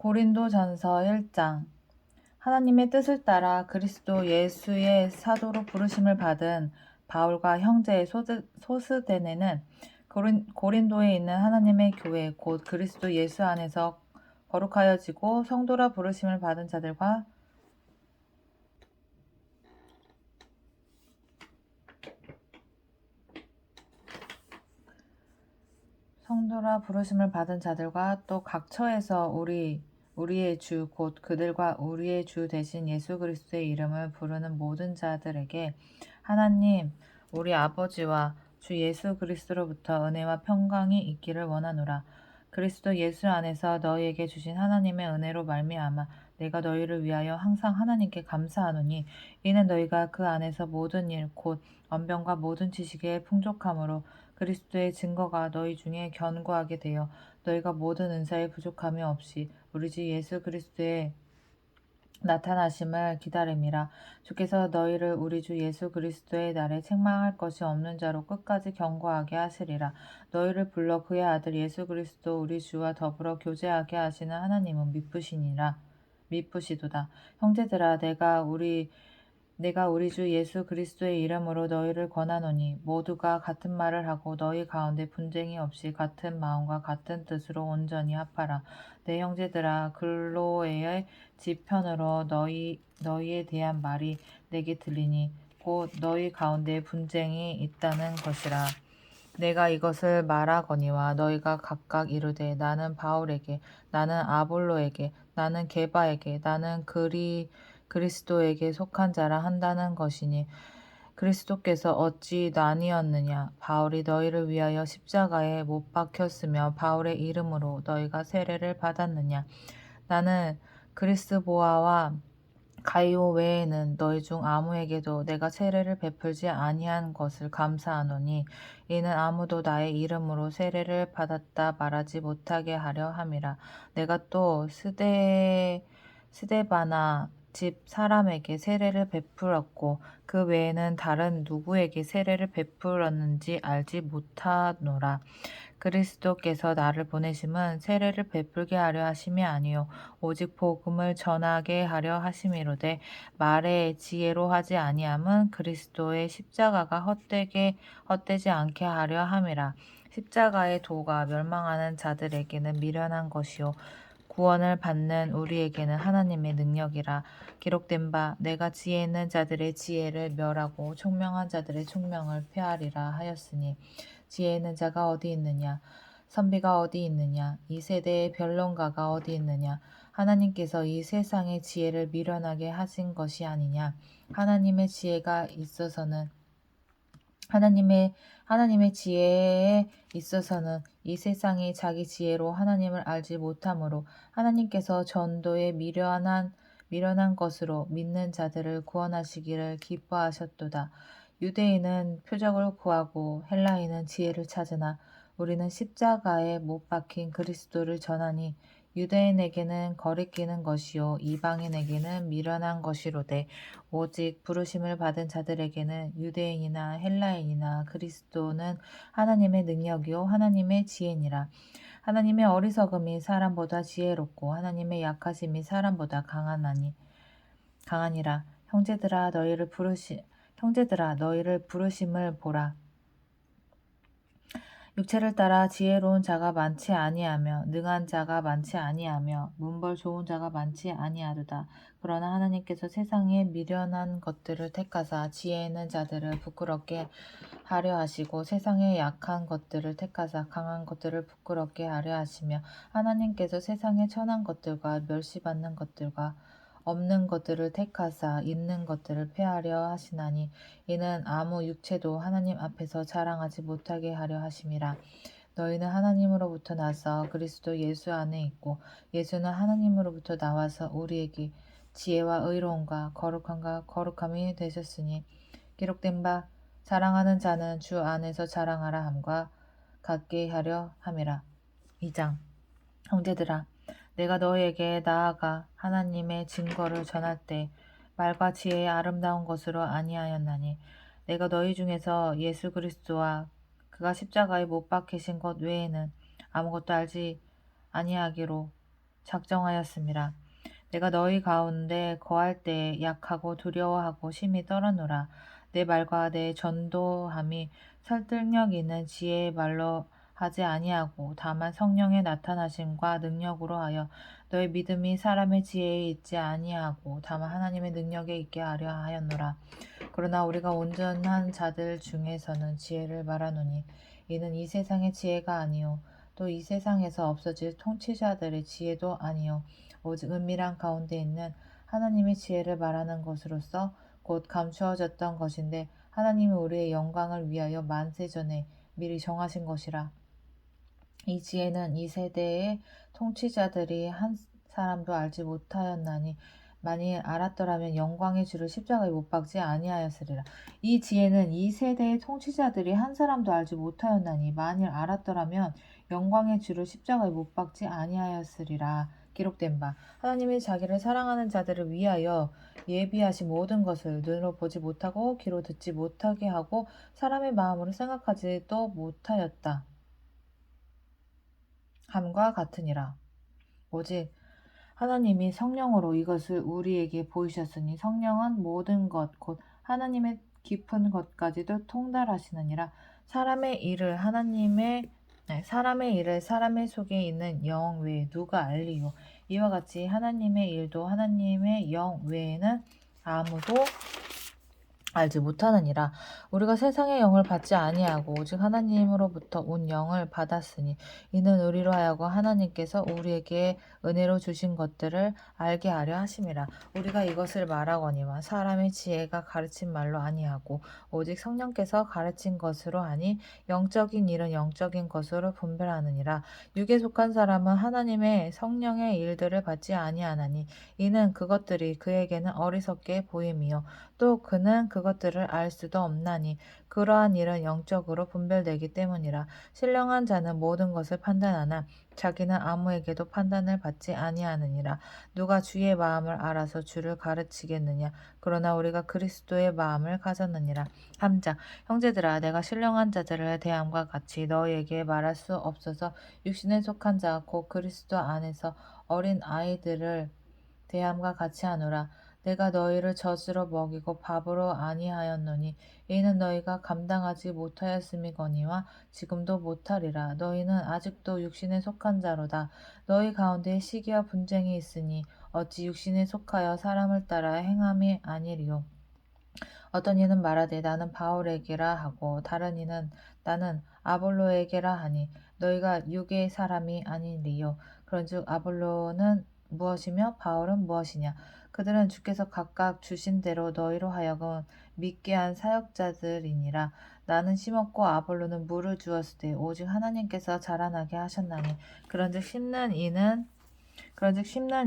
고린도전서 1장. 하나님의 뜻을 따라 그리스도 예수의 사도로 부르심을 받은 바울과 형제 소스데네는 고린도에 있는 하나님의 교회 곧 그리스도 예수 안에서 거룩하여지고 성도라 부르심을 받은 자들과 또 각 처에서 우리의 주 곧 그들과 우리의 주 되신 예수 그리스도의 이름을 부르는 모든 자들에게 하나님 우리 아버지와 주 예수 그리스도로부터 은혜와 평강이 있기를 원하노라. 그리스도 예수 안에서 너희에게 주신 하나님의 은혜로 말미암아 내가 너희를 위하여 항상 하나님께 감사하노니 이는 너희가 그 안에서 모든 일 곧 언변과 모든 지식의 풍족함으로 그리스도의 증거가 너희 중에 견고하게 되어 너희가 모든 은사에 부족함이 없이 우리 주 예수 그리스도의 나타나심을 기다림이라. 주께서 너희를 우리 주 예수 그리스도의 날에 책망할 것이 없는 자로 끝까지 견고하게 하시리라. 너희를 불러 그의 아들 예수 그리스도 우리 주와 더불어 교제하게 하시는 하나님은 미쁘시도다. 형제들아 내가 우리 주 예수 그리스도의 이름으로 너희를 권하노니 모두가 같은 말을 하고 너희 가운데 분쟁이 없이 같은 마음과 같은 뜻으로 온전히 합하라. 내 형제들아 글로에의 집 편으로 너희에 대한 말이 내게 들리니 곧 너희 가운데 분쟁이 있다는 것이라. 내가 이것을 말하거니와 너희가 각각 이르되 나는 바울에게 나는 아볼로에게 나는 게바에게 나는 그리스도에게 속한 자라 한다는 것이니 그리스도께서 어찌 나뉘었느냐. 바울이 너희를 위하여 십자가에 못 박혔으며 바울의 이름으로 너희가 세례를 받았느냐. 나는 그리스보아와 가이오 외에는 너희 중 아무에게도 내가 세례를 베풀지 아니한 것을 감사하노니 이는 아무도 나의 이름으로 세례를 받았다 말하지 못하게 하려 함이라. 내가 또 스데바나 집 사람에게 세례를 베풀었고 그 외에는 다른 누구에게 세례를 베풀었는지 알지 못하노라. 그리스도께서 나를 보내심은 세례를 베풀게 하려 하심이 아니요 오직 복음을 전하게 하려 하심이로되 말의 지혜로 하지 아니함은 그리스도의 십자가가 헛되지 않게 하려 함이라. 십자가의 도가 멸망하는 자들에게는 미련한 것이요 구원을 받는 우리에게는 하나님의 능력이라. 기록된 바 내가 지혜 있는 자들의 지혜를 멸하고 총명한 자들의 총명을 폐하리라 하였으니 지혜 있는 자가 어디 있느냐? 선비가 어디 있느냐? 이 세대의 변론가가 어디 있느냐? 하나님께서 이 세상의 지혜를 미련하게 하신 것이 아니냐? 하나님의 지혜가 있어서는 하나님의 지혜에 있어서는 이 세상이 자기 지혜로 하나님을 알지 못하므로 하나님께서 전도에 미련한 것으로 믿는 자들을 구원하시기를 기뻐하셨도다. 유대인은 표적을 구하고 헬라인은 지혜를 찾으나 우리는 십자가에 못 박힌 그리스도를 전하니 유대인에게는 거리끼는 것이요 이방인에게는 미련한 것이로되 오직 부르심을 받은 자들에게는 유대인이나 헬라인이나 그리스도는 하나님의 능력이요 하나님의 지혜니라. 하나님의 어리석음이 사람보다 지혜롭고 하나님의 약하심이 사람보다 강하니라. 형제들아 너희를 부르심을 보라. 육체를 따라 지혜로운 자가 많지 아니하며 능한 자가 많지 아니하며 문벌 좋은 자가 많지 아니하도다. 그러나 하나님께서 세상에 미련한 것들을 택하사 지혜 있는 자들을 부끄럽게 하려 하시고 세상에 약한 것들을 택하사 강한 것들을 부끄럽게 하려 하시며 하나님께서 세상에 천한 것들과 멸시받는 것들과 없는 것들을 택하사 있는 것들을 폐하려 하시나니 이는 아무 육체도 하나님 앞에서 자랑하지 못하게 하려 하심이라. 너희는 하나님으로부터 나서 그리스도 예수 안에 있고 예수는 하나님으로부터 나와서 우리에게 지혜와 의로움과 거룩함과 거룩함이 되셨으니 기록된 바 자랑하는 자는 주 안에서 자랑하라 함과 같게 하려 함이라. 2장. 형제들아 내가 너희에게 나아가 하나님의 증거를 전할 때 말과 지혜의 아름다운 것으로 아니하였나니 내가 너희 중에서 예수 그리스도와 그가 십자가에 못 박히신 것 외에는 아무것도 알지 아니하기로 작정하였음이라. 내가 너희 가운데 거할 때에 약하고 두려워하고 심히 떨어노라. 내 말과 내 전도함이 설득력 있는 지혜의 말로 하지 아니하고 다만 성령의 나타나심과 능력으로 하여 너희 믿음이 사람의 지혜에 있지 아니하고 다만 하나님의 능력에 있게 하려 하였노라. 그러나 우리가 온전한 자들 중에서는 지혜를 말하노니 이는 이 세상의 지혜가 아니요 또 이 세상에서 없어질 통치자들의 지혜도 아니요 오직 은밀한 가운데 있는 하나님의 지혜를 말하는 것으로서 곧 감추어졌던 것인데 하나님이 우리의 영광을 위하여 만세 전에 미리 정하신 것이라. 이 지혜는 이 세대의 통치자들이 한 사람도 알지 못하였나니 만일 알았더라면 영광의 주를 십자가에 못 박지 아니하였으리라. 이 지혜는 이 세대의 통치자들이 한 사람도 알지 못하였나니 만일 알았더라면 영광의 주를 십자가에 못 박지 아니하였으리라. 기록된 바 하나님이 자기를 사랑하는 자들을 위하여 예비하신 모든 것을 눈으로 보지 못하고 귀로 듣지 못하게 하고 사람의 마음으로 생각하지도 못하였다 함과 같으니라. 오직 하나님이 성령으로 이것을 우리에게 보이셨으니 성령은 모든 것 곧 하나님의 깊은 것까지도 통달하시느니라. 사람의 일을 사람의 속에 있는 영 외에 누가 알리요. 이와 같이 하나님의 일도 하나님의 영 외에는 아무도 알지 못하느니라. 우리가 세상의 영을 받지 아니하고 오직 하나님으로부터 온 영을 받았으니 이는 우리로 하여금 하나님께서 우리에게 은혜로 주신 것들을 알게 하려 하심이라. 우리가 이것을 말하거니와 사람의 지혜가 가르친 말로 아니하고 오직 성령께서 가르친 것으로 하니 영적인 일은 영적인 것으로 분별하느니라. 육에 속한 사람은 하나님의 성령의 일들을 받지 아니하나니 이는 그것들이 그에게는 어리석게 보임이요 또 그는 그것들을 알 수도 없나니 그러한 일은 영적으로 분별되기 때문이라. 신령한 자는 모든 것을 판단하나 자기는 아무에게도 판단을 받지 아니하느니라. 누가 주의 마음을 알아서 주를 가르치겠느냐. 그러나 우리가 그리스도의 마음을 가졌느니라. 3장 형제들아 내가 신령한 자들을 대함과 같이 너희에게 말할 수 없어서 육신에 속한 자 곧 그리스도 안에서 어린 아이들을 대함과 같이 하노라. 내가 너희를 젖으로 먹이고 밥으로 아니하였노니 이는 너희가 감당하지 못하였음이거니와 지금도 못하리라. 너희는 아직도 육신에 속한 자로다. 너희 가운데 시기와 분쟁이 있으니 어찌 육신에 속하여 사람을 따라 행함이 아니리요. 어떤 이는 말하되 나는 바울에게라 하고 다른 이는 나는 아볼로에게라 하니 너희가 육의 사람이 아니리요. 그런즉 아볼로는 무엇이며 바울은 무엇이냐. 그들은 주께서 각각 주신 대로 너희로 하여금 믿게 한 사역자들이니라. 나는 심었고 아볼로는 물을 주었을 때 오직 하나님께서 자라나게 하셨나니 그런즉 심는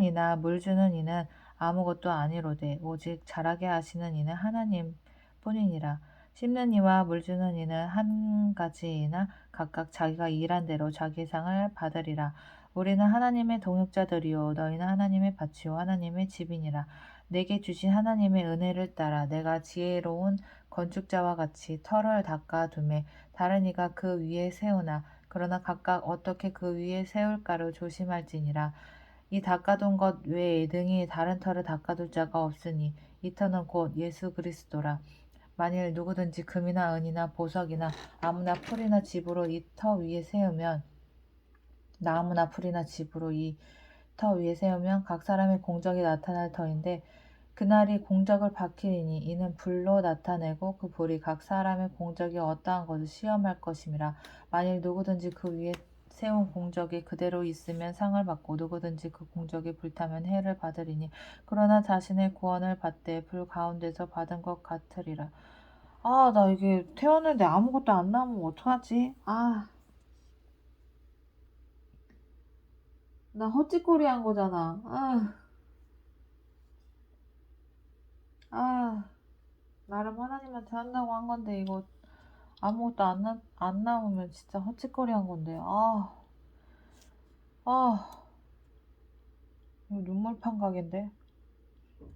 이나 물 주는 이는 아무것도 아니로되 오직 자라게 하시는 이는 하나님 뿐이니라. 심는 이와 물 주는 이는 한 가지이나 각각 자기가 일한 대로 자기 상을 받으리라. 우리는 하나님의 동역자들이요 너희는 하나님의 밭이요 하나님의 집이니라. 내게 주신 하나님의 은혜를 따라 내가 지혜로운 건축자와 같이 터를 닦아두매 다른 이가 그 위에 세우나 그러나 각각 어떻게 그 위에 세울까를 조심할지니라. 이 닦아둔 것 외에 능히 다른 터를 닦아둘 자가 없으니 이 터는 곧 예수 그리스도라. 만일 누구든지 금이나 은이나 보석이나 나무나 풀이나 집으로 이 터 위에 세우면 나무나 풀이나 집으로 이 터 위에 세우면 각 사람의 공적이 나타날 터인데 그날이 공적을 밝히리니 이는 불로 나타내고 그 불이 각 사람의 공적이 어떠한 것을 시험할 것임이라. 만일 누구든지 그 위에 세운 공적이 그대로 있으면 상을 받고 누구든지 그 공적이 불타면 해를 받으리니 그러나 자신의 구원을 받되 불 가운데서 받은 것 같으리라. 아, 나 이게 태웠는데 아무것도 안 나오면 어떡하지? 아, 나 헛짓거리 한 거잖아. 아, 나름 하나님한테 한다고 한 건데 이거 아무것도 안 나오면 진짜 헛짓거리 한 건데. 아, 이거 눈물판 각인데.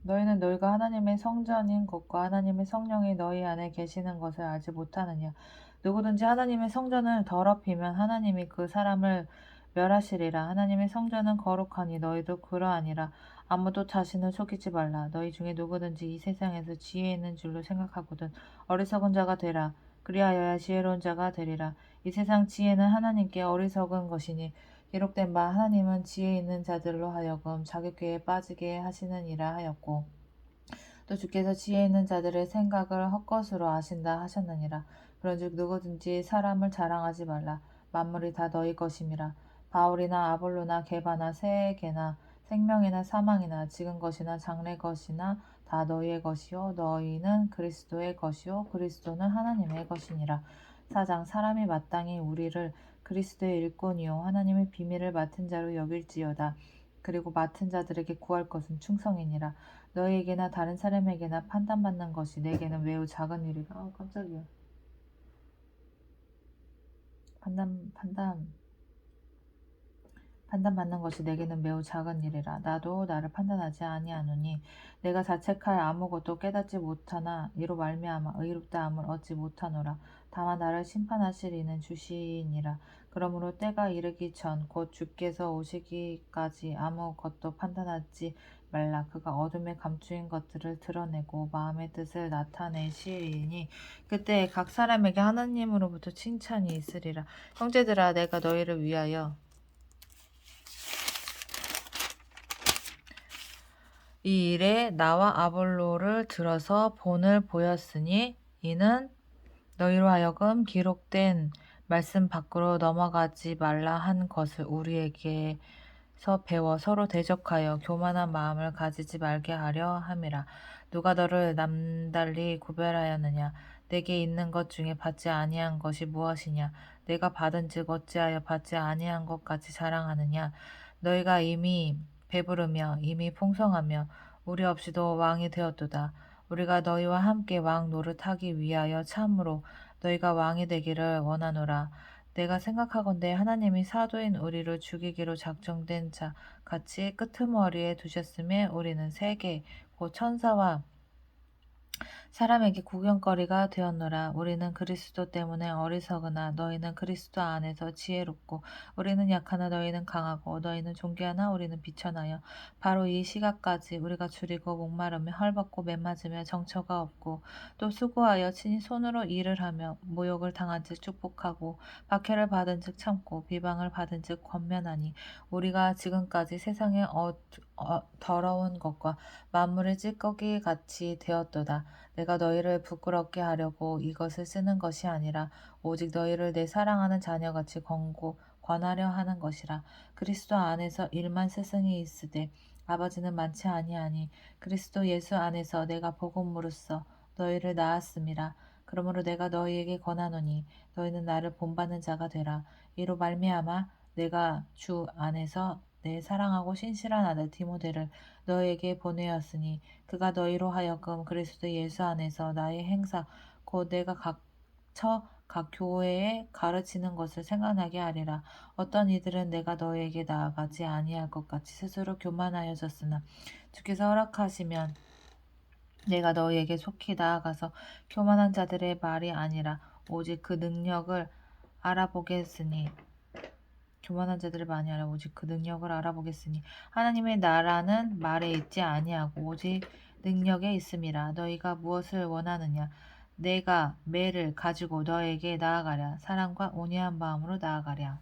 너희는 너희가 하나님의 성전인 것과 하나님의 성령이 너희 안에 계시는 것을 알지 못하느냐. 누구든지 하나님의 성전을 더럽히면 하나님이 그 사람을 멸하시리라. 하나님의 성전은 거룩하니 너희도 그러하니라. 아무도 자신을 속이지 말라. 너희 중에 누구든지 이 세상에서 지혜 있는 줄로 생각하거든 어리석은 자가 되라. 그리하여야 지혜로운 자가 되리라. 이 세상 지혜는 하나님께 어리석은 것이니 기록된 바 하나님은 지혜 있는 자들로 하여금 자격궤에 빠지게 하시느니라 하였고, 또 주께서 지혜 있는 자들의 생각을 헛것으로 아신다 하셨느니라. 그런즉 누구든지 사람을 자랑하지 말라. 만물이 다 너희 것임이라. 바울이나 아볼로나 게바나 세계나 생명이나 사망이나 지금 것이나 장래 것이나 다 너희의 것이요 너희는 그리스도의 것이요 그리스도는 하나님의 것이니라. 4장 사람이 마땅히 우리를 그리스도의 일꾼이요 하나님의 비밀을 맡은 자로 여길지어다. 그리고 맡은 자들에게 구할 것은 충성이니라. 너희에게나 다른 사람에게나 판단받는 것이 내게는 매우 작은 일이라. 깜짝이야. 판단받는 것이 내게는 매우 작은 일이라. 나도 나를 판단하지 아니하노니 내가 자책할 아무것도 깨닫지 못하나 이로 말미암아 의롭다함을 얻지 못하노라. 다만 나를 심판하실 이는 주시니라. 그러므로 때가 이르기 전 곧 주께서 오시기까지 아무것도 판단하지 말라. 그가 어둠에 감추인 것들을 드러내고 마음의 뜻을 나타내시리니 그때 각 사람에게 하나님으로부터 칭찬이 있으리라. 형제들아, 내가 너희를 위하여 이 일에 나와 아볼로를 들어서 본을 보였으니 이는 너희로 하여금 기록된 말씀 밖으로 넘어가지 말라 한 것을 우리에게서 배워 서로 대적하여 교만한 마음을 가지지 말게 하려 함이라. 누가 너를 남달리 구별하였느냐? 내게 있는 것 중에 받지 아니한 것이 무엇이냐? 내가 받은즉 어찌하여 받지 아니한 것 같이 자랑하느냐? 너희가 이미 배부르며 이미 풍성하며 우리 없이도 왕이 되었도다. 우리가 너희와 함께 왕 노릇하기 위하여 참으로 너희가 왕이 되기를 원하노라. 내가 생각하건대 하나님이 사도인 우리를 죽이기로 작정된 자 같이 끄트머리에 두셨음에 우리는 세계 곧 천사와 사람에게 구경거리가 되었노라. 우리는 그리스도 때문에 어리석으나 너희는 그리스도 안에서 지혜롭고, 우리는 약하나 너희는 강하고, 너희는 존귀하나 우리는 비천하여. 바로 이 시각까지 우리가 줄이고 목마르며 헐벗고 맨맞으며 정처가 없고, 또 수고하여 친히 손으로 일을 하며 모욕을 당한즉 축복하고 박해를 받은즉 참고 비방을 받은즉 권면하니, 우리가 지금까지 세상의 더러운 것과 만물의 찌꺼기 같이 되었도다. 내가 너희를 부끄럽게 하려고 이것을 쓰는 것이 아니라 오직 너희를 내 사랑하는 자녀같이 권하려 하는 것이라. 그리스도 안에서 1만 스승이 있으되 아버지는 많지 아니하니 그리스도 예수 안에서 내가 복음으로써 너희를 낳았음이라. 그러므로 내가 너희에게 권하노니 너희는 나를 본받는 자가 되라. 이로 말미암아 내가 주 안에서 내 사랑하고 신실한 아들 디모데를 너희에게 보내었으니 그가 너희로 하여금 그리스도 예수 안에서 나의 행사 곧 내가 각 교회에 가르치는 것을 생각나게 하리라. 어떤 이들은 내가 너희에게 나아가지 아니할 것 같이 스스로 교만하여졌으나 주께서 허락하시면 내가 너희에게 속히 나아가서 교만한 자들의 말이 아니라 오직 그 능력을 알아보겠으니 하나님의 나라는 말에 있지 아니하고 오직 능력에 있음이라. 너희가 무엇을 원하느냐? 내가 매를 가지고 너에게 나아가랴. 사랑과 온유한 마음으로 나아가랴.